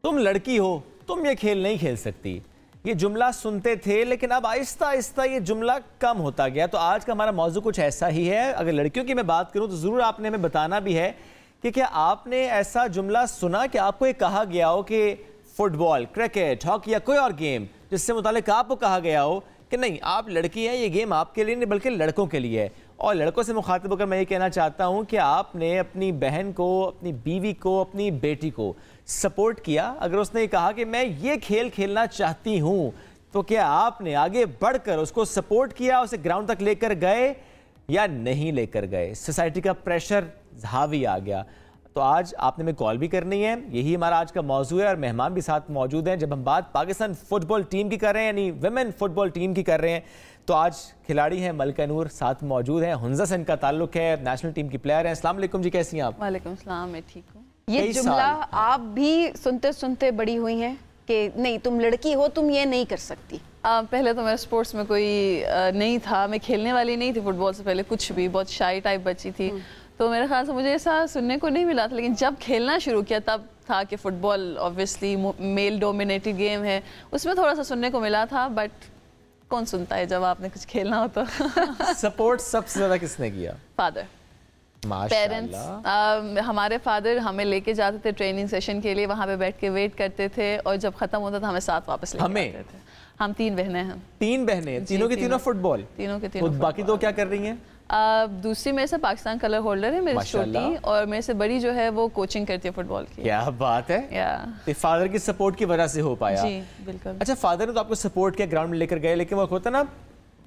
تم لڑکی ہو، تم یہ کھیل نہیں کھیل سکتی، یہ جملہ سنتے تھے لیکن اب آہستہ آہستہ یہ جملہ کم ہوتا گیا۔ تو آج کا ہمارا موضوع کچھ ایسا ہی ہے۔ اگر لڑکیوں کی میں بات کروں تو ضرور آپ نے ہمیں بتانا بھی ہے کہ کیا آپ نے ایسا جملہ سنا کہ آپ کو یہ کہا گیا ہو کہ فٹ بال، کرکٹ، ہاکی یا کوئی اور گیم جس سے متعلق آپ کو کہا گیا ہو کہ نہیں آپ لڑکی ہیں، یہ گیم آپ کے لیے نہیں بلکہ لڑکوں کے لیے ہے۔ اور لڑکوں سے مخاطب ہو کر میں یہ کہنا چاہتا ہوں کہ آپ نے اپنی بہن کو، اپنی بیوی کو، اپنی بیٹی کو سپورٹ کیا۔ اگر اس نے یہ کہا کہ میں یہ کھیل کھیلنا چاہتی ہوں تو کیا آپ نے آگے بڑھ کر اس کو سپورٹ کیا، اسے گراؤنڈ تک لے کر گئے یا نہیں لے کر گئے؟ سوسائٹی کا پریشر حاوی آ گیا۔ تو آج آپ نے ہمیں کال بھی کرنی ہے، یہی ہمارا آج کا موضوع ہے اور مہمان بھی ساتھ موجود ہیں۔ جب ہم بات پاکستان فٹ بال ٹیم کی کر رہے ہیں یعنی ویمن فٹ بال ٹیم کی کر رہے ہیں تو آج کھلاڑی ہیں ملکہ نور ساتھ موجود ہیں، حنزہ سے ان کا تعلق ہے، نیشنل ٹیم کی پلیئر ہیں۔ السلام علیکم جی، کیسی ہیں آپ؟ وعلیکم السلام، میں ٹھیک ہوں۔ یہ جملہ آپ بھی سنتے سنتے بڑی ہوئی ہیں کہ نہیں تم لڑکی ہو، تم یہ نہیں کر سکتی؟ پہلے تو میرے سپورٹس میں کوئی نہیں تھا، میں کھیلنے والی نہیں تھی فٹ بال سے پہلے کچھ بھی، بہت شائی ٹائپ بچی تھی، تو میرے خیال سے مجھے ایسا سننے کو نہیں ملا تھا۔ لیکن جب کھیلنا شروع کیا تب تھا کہ فٹ بال اوبویسلی میل ڈومینیٹڈ گیم ہے، اس میں تھوڑا سا سننے کو ملا تھا، بٹ کون سنتا ہے جب آپ نے کچھ کھیلنا ہو تو۔ سپورٹ سب سے زیادہ کس نے کیا؟ Father, parents. ہمارے فادر ہمیں لے کے جاتے تھے ٹریننگ سیشن کے لیے، وہاں پہ بیٹھ کے ویٹ کرتے تھے اور جب ختم ہوتا تھا ہمیں ساتھ واپس لے کے جاتے تھے۔ ہم 3 بہنیں ہیں۔ 3 بہنیں؟ تینوں کی تینوں فٹ بال؟ تینوں کے تینوں۔ باقی 2 کیا کر رہی ہیں؟ دوسری میرے سے پاکستان کلر ہولڈر ہے میری چھوٹی، اور میرے سے بڑی جو ہے وہ کوچنگ کرتی ہے فٹ بال کی۔ کیا بات ہے، فادر کی سپورٹ کی وجہ سے ہو پایا۔ جی بالکل۔ اچھا، فادر نے تو آپ کو سپورٹ کیا، گراؤنڈ میں لے کر گئے، لیکن وہ ہوتا نا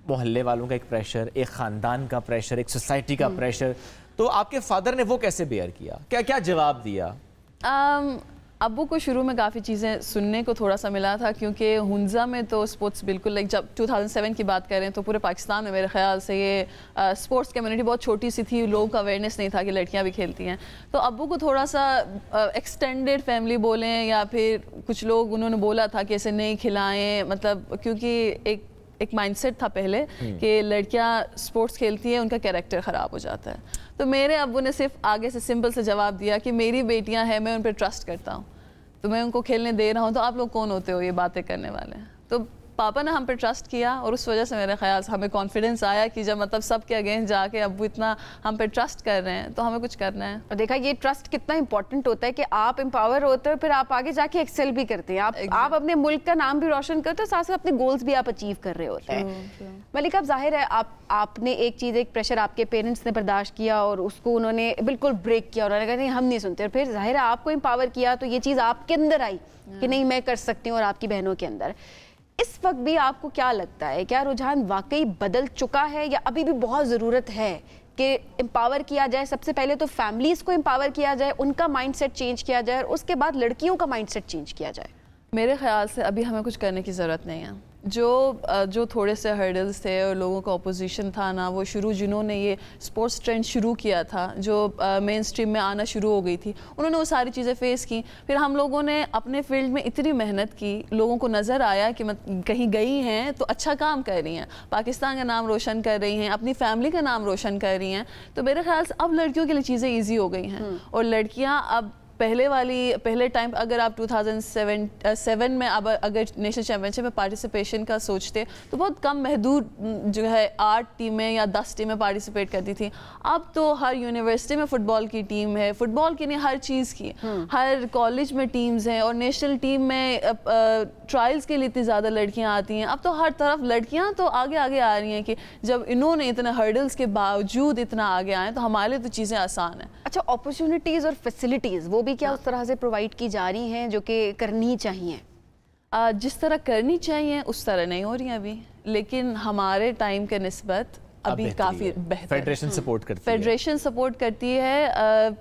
محلے والوں کا ایک پریشر، ایک خاندان کا پریشر، ایک سوسائٹی کا پریشر، تو آپ کے فادر نے وہ کیسے بیئر کیا، کیا جواب دیا؟ ابو کو شروع میں کافی چیزیں سننے کو تھوڑا سا ملا تھا، کیونکہ حنزہ میں تو سپورٹس بالکل جب 2007 کی بات کریں تو پورے پاکستان میں میرے خیال سے یہ سپورٹس کمیونٹی بہت چھوٹی سی تھی، لوگوں کا اویئرنیس نہیں تھا کہ لڑکیاں بھی کھیلتی ہیں۔ تو ابو کو تھوڑا سا ایکسٹینڈیڈ فیملی بولیں یا پھر کچھ لوگ انہوں نے بولا تھا کہ اسے نہیں کھلائیں، مطلب کیونکہ ایک مائنڈ سیٹ تھا پہلے کہ لڑکیاں سپورٹس کھیلتی ہیں ان کا کیریکٹر خراب ہو جاتا ہے۔ تو میرے ابو نے صرف آگے سے سمپل سے جواب دیا کہ میری بیٹیاں ہیں، میں ان پہ ٹرسٹ کرتا ہوں، تو میں ان کو کھیلنے دے رہا ہوں، تو آپ لوگ کون ہوتے ہو یہ باتیں کرنے والے؟ تو پاپا نے ہم پہ ٹرسٹ کیا اور اس وجہ سے میرے خیال سے ہمیں کانفیڈنس آیا کہ جب مطلب سب کے اگینسٹ جا کے ابو اتنا ہم پہ ٹرسٹ کر رہے ہیں تو ہمیں کچھ کرنا ہے۔ اور دیکھا یہ ٹرسٹ کتنا امپورٹنٹ ہوتا ہے کہ آپ امپاور ہوتے ہیں، پھر آپ آگے جا کے ایکسل بھی کرتے ہیں، آپ اپنے ملک کا نام بھی روشن کرتے ہیں، ساتھ ساتھ اپنے گولز بھی آپ اچیو کر رہے ہوتے ہیں۔ ملکہ اب ظاہر ہے آپ نے ایک چیز، ایک پریشر آپ کے پیرنٹس نے برداشت کیا اور اس کو انہوں نے بالکل بریک کیا اور انہوں نے کہا نہیں ہم نہیں سنتے، اور پھر ظاہر ہے آپ کو امپاور کیا تو یہ چیز آپ کے اندر آئی کہ نہیں میں کر سکتی ہوں، اور آپ کی بہنوں کے اندر۔ اس وقت بھی آپ کو کیا لگتا ہے، کیا رجحان واقعی بدل چکا ہے یا ابھی بھی بہت ضرورت ہے کہ امپاور کیا جائے؟ سب سے پہلے تو فیملیز کو امپاور کیا جائے، ان کا مائنڈ سیٹ چینج کیا جائے، اور اس کے بعد لڑکیوں کا مائنڈ سیٹ چینج کیا جائے؟ میرے خیال سے ابھی ہمیں کچھ کرنے کی ضرورت نہیں ہے۔ جو تھوڑے سے ہرڈلز تھے اور لوگوں کا اپوزیشن تھا نا، وہ جنہوں نے یہ سپورٹس ٹرینڈ شروع کیا تھا، جو مین سٹریم میں آنا شروع ہو گئی تھی، انہوں نے وہ ساری چیزیں فیس کی۔ پھر ہم لوگوں نے اپنے فیلڈ میں اتنی محنت کی، لوگوں کو نظر آیا کہ کہیں گئی ہیں تو اچھا کام کر رہی ہیں، پاکستان کا نام روشن کر رہی ہیں، اپنی فیملی کا نام روشن کر رہی ہیں، تو میرے خیال سے اب لڑکیوں کے لیے چیزیں ایزی ہو گئی ہیں، اور لڑکیاں اب پہلے ٹائم اگر آپ 2007 میں اگر نیشنل چیمپئن شپ میں پارٹیسپیشن کا سوچتے تو بہت کم محدود جو ہے 8 ٹیمیں یا 10 ٹیمیں پارٹیسپیٹ کرتی تھی۔ اب تو ہر یونیورسٹی میں فٹ بال کی ٹیم ہے، فٹ بال کی نہیں ہر چیز کی، ہر کالج میں ٹیمز ہیں، اور نیشنل ٹیم میں ٹرائلز کے لیے اتنی زیادہ لڑکیاں آتی ہیں۔ اب تو ہر طرف لڑکیاں تو آگے آ رہی ہیں کہ جب انہوں نے اتنے ہرڈلز کے باوجود اتنا آگے آئے تو ہمارے لیے تو چیزیں آسان ہیں۔ اچھا، اپرچونٹیز اور فیسلٹیز وہ بھی کیا اس طرح سے پرووائڈ کی جا رہی ہیں جو کہ کرنی چاہیے؟ جس طرح کرنی چاہیے اس طرح نہیں ہو رہی ہیں ابھی، لیکن ہمارے ٹائم کے نسبت ابھی کافی بہتر۔ فیڈریشن سپورٹ کرتی ہے، فیڈریشن سپورٹ کرتی ہے،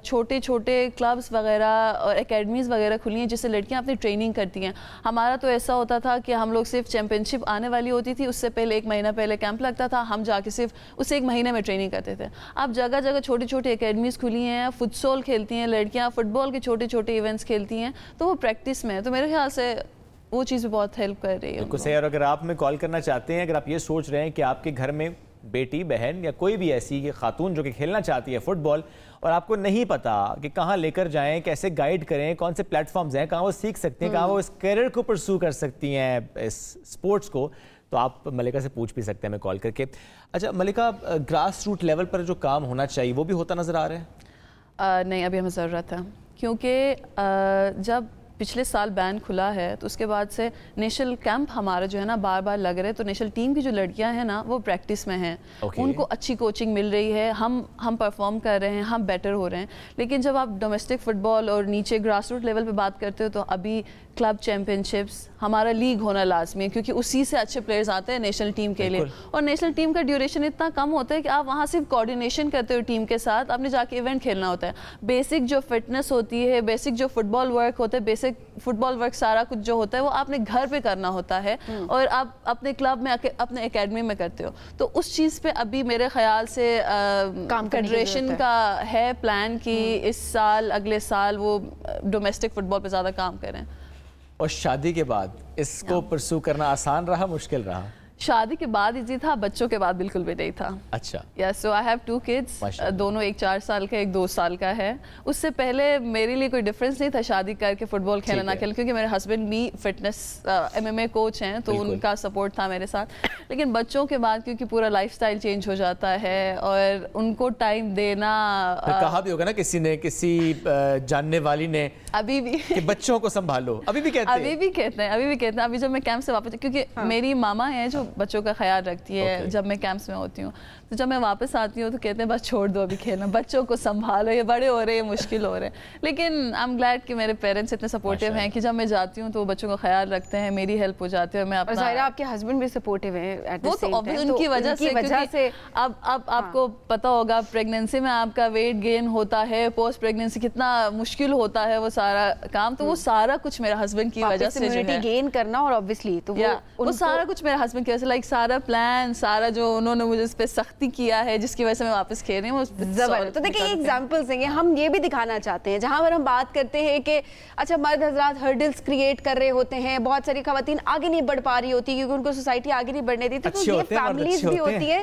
چھوٹے چھوٹے کلبز وغیرہ اور اکیڈمیز وغیرہ کھلی ہیں جس سے لڑکیاں اپنی ٹریننگ کرتی ہیں۔ ہمارا تو ایسا ہوتا تھا کہ ہم لوگ صرف چیمپئن شپ آنے والی ہوتی تھی، اس سے پہلے 1 مہینہ پہلے کیمپ لگتا تھا، ہم جا کے صرف اسے 1 مہینے میں ٹریننگ کرتے تھے۔ اب جگہ جگہ چھوٹی چھوٹی اکیڈمیز کھلی ہیں، فٹ سال کھیلتی ہیں لڑکیاں، فٹ بال کے چھوٹے چھوٹے ایونٹس کھیلتی ہیں، تو وہ پریکٹس میں ہے، تو میرے خیال سے وہ چیز بہت ہیلپ کر رہی ہے۔ بالکل صحیح۔ اور اگر آپ ہمیں کال کرنا چاہتے ہیں، اگر آپ یہ سوچ رہے ہیں کہ آپ کے گھر میں بیٹی بہن یا کوئی بھی ایسی خاتون جو کہ کھیلنا چاہتی ہے فٹ بال اور آپ کو نہیں پتا کہ کہاں لے کر جائیں, کیسے گائیڈ کریں, کون سے پلیٹ فارمز ہیں, کہاں وہ سیکھ سکتی ہیں, کہاں وہ اس کیریئر کو پرسو کر سکتی ہیں اس سپورٹس کو, تو آپ ملکہ سے پوچھ بھی سکتے ہیں ہمیں کال کر کے. اچھا ملکہ, گراس روٹ لیول پر جو کام ہونا چاہیے وہ بھی ہوتا نظر آ رہا ہے؟ نہیں, ابھی ہمیں ضرورت ہے, کیونکہ جب پچھلے سال بین کھلا ہے تو اس کے بعد سے نیشنل کیمپ ہمارا جو ہے نا بار بار لگ رہے, تو نیشنل ٹیم کی جو لڑکیاں ہیں نا وہ پریکٹس میں ہیں, ان کو اچھی کوچنگ مل رہی ہے, ہم پرفارم کر رہے ہیں, ہم بیٹر ہو رہے ہیں. لیکن جب آپ ڈومیسٹک فٹ بال اور نیچے گراس روٹ لیول پہ بات کرتے ہو تو ابھی کلب چیمپئن شپس, ہمارا لیگ ہونا لازمی ہے, کیونکہ اسی سے اچھے پلیئرز آتے ہیں نیشنل ٹیم کے لیے. اور نیشنل ٹیم کا ڈیوریشن اتنا کم ہوتا ہے کہ آپ وہاں صرف کوآرڈینیشن کرتے ہو ٹیم کے ساتھ, آپ نے جا کے ایونٹ کھیلنا ہوتا ہے. بیسک جو فٹنس ہوتی ہے, بیسک جو فٹ بال ورک ہوتا ہے, بیسک فٹ بال ورک سارا کچھ جو ہوتا ہے وہ آپ نے گھر پہ کرنا ہوتا ہے, اور آپ اپنے کلب میں اپنے اکیڈمی میں کرتے ہو. تو اس چیز پہ ابھی میرے خیال سے فیڈریشن کا ہے پلان کہ اس سال اگلے سال وہ ڈومیسٹک فٹ بال پہ زیادہ کام کریں. اور شادی کے بعد اس کو پرسو کرنا آسان رہا, مشکل رہا؟ شادی کے بعد ایزی تھا, بچوں کے بعد بالکل بھی نہیں تھا. اچھا. سو آئی ہیو 2 kids, دونوں, ایک 4 سال کا ایک 2 سال کا ہے. اس سے پہلے میرے لیے کوئی ڈفرینس نہیں تھا شادی کر کے فٹ بال کھیلنا نہ کھیلنا, کیونکہ میرے ہسبینڈ بھی فٹنس MMA کوچ ہیں, تو ان کا سپورٹ تھا میرے ساتھ. لیکن بچوں کے بعد کیونکہ پورا لائف سٹائل چینج ہو جاتا ہے اور ان کو ٹائم دینا, کہا بھی ہوگا نا کسی نے, کسی جاننے والی نے, ابھی بھی کہ بچوں کو سنبھالو, ابھی بھی کہتے ہیں. ابھی جب میں کیمپ سے واپس, کیونکہ میری ماما ہے جو بچوں کا خیال رکھتی ہے جب میں کیمپس میں ہوتی ہوں, تو جب میں واپس آتی ہوں تو کہتے ہیں بس چھوڑ دو ابھی کھیلنا, بچوں کو سنبھالو, یہ بڑے ہو رہے ہیں, مشکل ہو رہے ہیں. لیکن آئی ایم گلیڈ کہ میرے پیرنٹس اتنے سپورٹیو ہیں کہ جب میں جاتی ہوں تو وہ بچوں کا خیال رکھتے ہیں, میری ہیلپ ہو جاتی ہے. میں اپنا, ظاہر آپ کے ہسبینڈ بھی سپورٹیو ہیں, وہ تو ان کی وجہ سے. اب آپ کو پتا ہوگا پریگننسی میں آپ کا ویٹ گین ہوتا ہے, پوسٹ پریگننسی کتنا مشکل ہوتا ہے وہ سارا کام, تو وہ سارا کچھ میرے ہسبینڈ کی وجہ سے جو ہے گین کرنا, اور obviously تو وہ سارا کچھ میرے ہسبینڈ کی وجہ سے, لائک سارا پلان, سارا جو انہوں نے مجھے اس پہ سختی کیا ہے جس کی وجہ سے میں واپس کھیل رہی ہوں. زبردست. تو دیکھیں یہ ایگزامپلز ہیں, ہم یہ بھی دکھانا چاہتے ہیں جہاں پر ہم بات کرتے ہیں کہ اچھا مرد حضرات ہرڈلز کریٹ کر رہے ہوتے ہیں, بہت ساری خواتین آگے نہیں بڑھ پا رہی ہوتی کیونکہ ان کو سوسائٹی آگے نہیں بڑھنے دیتی, تو یہ فیملیز بھی ہوتی ہیں.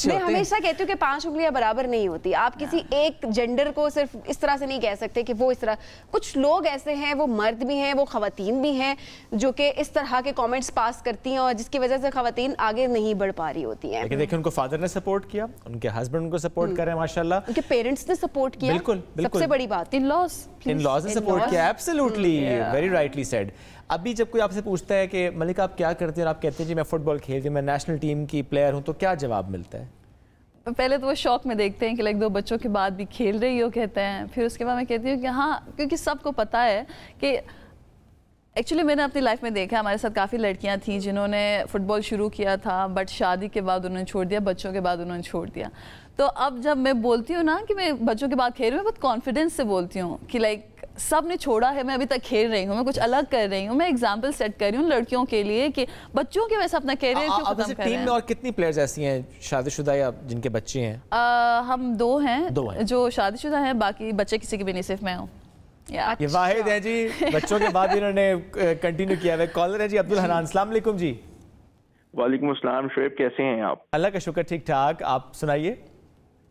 میں ہمیشہ کہتی ہوں کہ 5 انگلیاں برابر نہیں ہوتی, آپ کسی ایک جینڈر کو صرف اس طرح سے نہیں کہہ سکتے کہ وہ اس طرح. کچھ لوگ ایسے ہیں, وہ مرد بھی ہیں, وہ خواتین بھی ہیں, جو کہ اس طرح کے کامنٹس پاس کرتی ہیں اور جس کی وجہ سے خواتین آگے نہیں بڑھ پا رہی ہوتی ہیں. لیکن دیکھیں ان کو فادر نے سپورٹ کیا, ان کے ہسبینڈ ان کو سپورٹ کر رہے ہیں ماشاءاللہ, ان کے پیرنٹس نے سپورٹ کیا. بالکل سب سے بڑی بات ان لاز نے سپورٹ کیا. Absolutely, very rightly said. ابھی جب کوئی آپ سے پوچھتا ہے کہ ملکہ آپ کیا کرتے ہیں, اور آپ کہتے ہیں جی میں فٹ بال کھیلتی ہوں, میں نیشنل ٹیم کی پلیئر ہوں, تو کیا جواب ملتا ہے؟ پہلے تو وہ شوق میں دیکھتے ہیں کہ 2 بچوں کے بعد بھی کھیل رہی ہو, کہتے ہیں. پھر اس کے بعد میں کہتی ہوں کہ ہاں, کیونکہ سب کو پتا ہے کہ ایکچولی میں نے اپنی لائف میں دیکھا, ہمارے ساتھ کافی لڑکیاں تھیں جنہوں نے فٹ بال شروع کیا تھا, بٹ شادی کے بعد انہوں نے چھوڑ دیا, بچوں کے بعد انہوں نے چھوڑ دیا. تو اب جب میں بولتی ہوں نا کہ میں بچوں کے بعد کھیل رہی ہوں, میں بہت کانفیڈنس سے بولتی ہوں کہ سب نے چھوڑا ہے, میں ابھی تک کھیل رہی ہوں, میں کچھ الگ کر رہی ہوں, میں ایگزامپل سیٹ کر رہی ہوں لڑکیوں کے لیے کہ بچوں کی وجہ سے اپنا کیریئر کیوں ختم کر رہے ہیں. ٹیم میں اور کتنی پلیئرز ایسی ہیں شادی شدہ یا جن کے بچے ہیں؟ ہم 2 ہیں جو شادی شدہ ہیں, باقی بچے کسی کے بھی نہیں, صرف میں ہوں. یہ واحد ہے جی بچوں کے بعد انہوں نے کنٹینیو کیا ہے. کالر ہے جی عبد الحنان. السلام علیکم جی. وعلیکم السلام. شعیب کیسے ہیں آپ؟ اللہ کا شکر, ٹھیک ٹھاک, آپ سنائیے.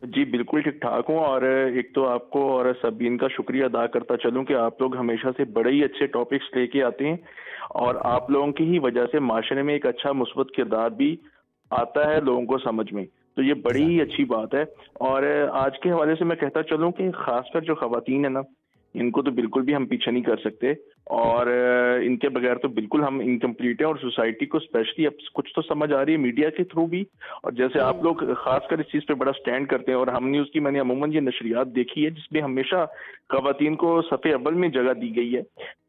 جی بالکل ٹھیک ٹھاک ہوں, اور ایک تو آپ کو اور سبین کا شکریہ ادا کرتا چلوں کہ آپ لوگ ہمیشہ سے بڑے ہی اچھے ٹاپکس لے کے آتے ہیں, اور آپ لوگوں کی ہی وجہ سے معاشرے میں ایک اچھا مثبت کردار بھی آتا ہے لوگوں کو سمجھ میں, تو یہ بڑی ہی اچھی بات ہے. اور آج کے حوالے سے میں کہتا چلوں کہ خاص کر جو خواتین ہیں نا, ان کو تو بالکل بھی ہم پیچھے نہیں کر سکتے, اور ان کے بغیر تو بالکل ہم انکمپلیٹ ہیں. اور سوسائٹی کو اسپیشلی اب کچھ تو سمجھ آ رہی ہے میڈیا کے تھرو بھی, اور جیسے آپ لوگ خاص کر اس چیز پہ بڑا سٹینڈ کرتے ہیں, اور ہم نیوز کی میں نے عموماً یہ نشریات دیکھی ہے جس میں ہمیشہ خواتین کو صف اول میں جگہ دی گئی ہے.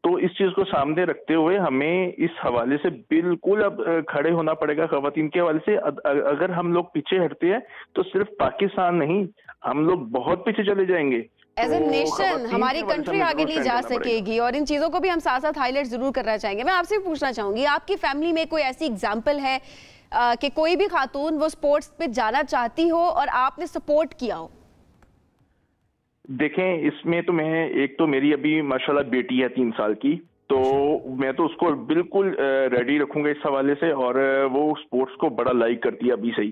تو اس چیز کو سامنے رکھتے ہوئے ہمیں اس حوالے سے بالکل اب کھڑے ہونا پڑے گا خواتین کے حوالے سے. اگر ہم لوگ پیچھے ہٹتے ہیں تو صرف پاکستان نہیں, ہم لوگ بہت پیچھے چلے جائیں گے. ایز اے نیشن ہماری کنٹری آگے نہیں جا سکے گی, اور ان چیزوں کو بھی ہم ساتھ ساتھ ہائی لائٹ ضرور کرنا چاہیں گے. میں آپ سے پوچھنا چاہوں گی, آپ کی فیملی میں کوئی ایسی اگزامپل ہے کہ کوئی بھی خاتون وہ سپورٹس پہ جانا چاہتی ہو اور آپ نے سپورٹ کیا ہو؟ دیکھیں اس میں تو میں, ایک تو میری ابھی ماشاءاللہ بیٹی ہے 3 سال کی, تو میں تو اس کو بالکل ریڈی رکھوں گا اس حوالے سے, اور وہ سپورٹس کو بڑا لائک کرتی ہے ابھی سے ہی.